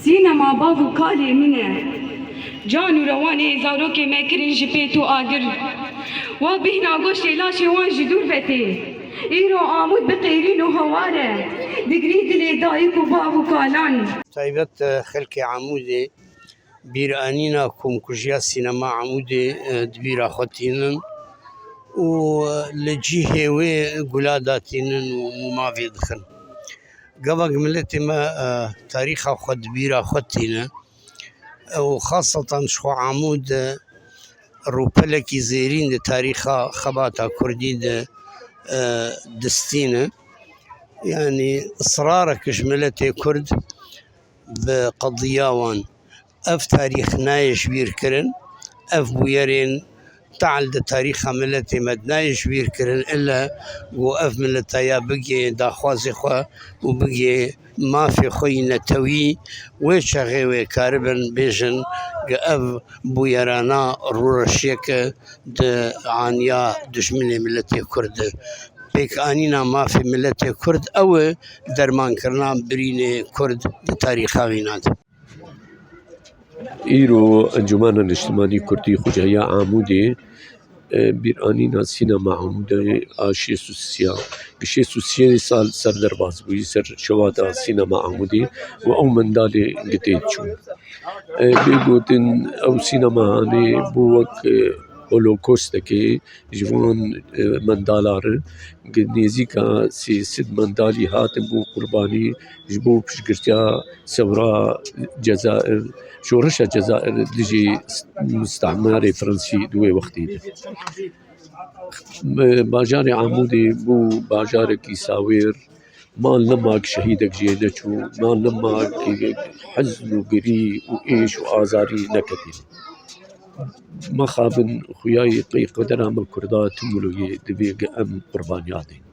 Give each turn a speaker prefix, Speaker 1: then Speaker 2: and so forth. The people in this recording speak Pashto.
Speaker 1: سینما باو کالی منه جان و روانی زاروک مکرین جپیتو آگر و بهنا گوش لاشی وان جدور بته ایرو آمود بقیرین و هواره دگری دلی دایک و باو کالان
Speaker 2: تایبەت خەڵکی عەموودێ بیرئانینا کۆمکوژیا سینەما عەموودێ دبیرا خۆ تینن و لە جیهێ وێ گولا داتینن و ماڤێ دخن گەڤک ملەتێ مە تاریخا خۆ دبیرا خۆ تینە و خاصەتەن شخۆ عەموود ڕووپەلێکی زێرین دە تاریخا خەباتا کوردی دستینە یعنی ئسرارەکەش ملەتێ کورد بە قەضیاوان ئەف تاریخ نایەش بیرکردن ئەف بویەرێن تعال دە تاریخا ملەتێ مەد نایەش بیرکردن ئللا بۆ ئەف ملەتە بگێ داخوازی خۆ و بگێ مافێ خۆی نەتەوی وێ چەغێ وێ کاربن بێژن کە ئەف بویەرانە ڕوڕەشیەکە دە عانیا دژمنێ ملەتێ کوردە پێکئانینا مافێ ملەتێ کورد ئەوە دەرمانکردنا برینێ کورد دە تاریخاوی نات
Speaker 3: ئیرۆ ئەنجومانە نیشتیمانی کوردی خوجەیە عەموودێ بیرئانینا سینەما عەموودێ ئا شێست و سیا bi şêst û siyê sal serderbas bûyî ser şewata sînema Amûdê û ew mendalê gitê çû. Bêgotin ew sînemahanê bû wek holokostekê ji wan mendalar nêzîka sêsed mendalî hatin bû qurbanî ji bo piştgirtiya sewra Cezayir şoreşa Cezayir dijî müstemerê Fransî di wê wextê de. Bajarê Amûdê bû bajarekî sawêr mal nemak şehîdek jê neçû mal nemak hezn û girî û êş û azarî neketî. Mexabin xuyayê qedera me Kurda tûmulûyê divê em qurbaniya dên.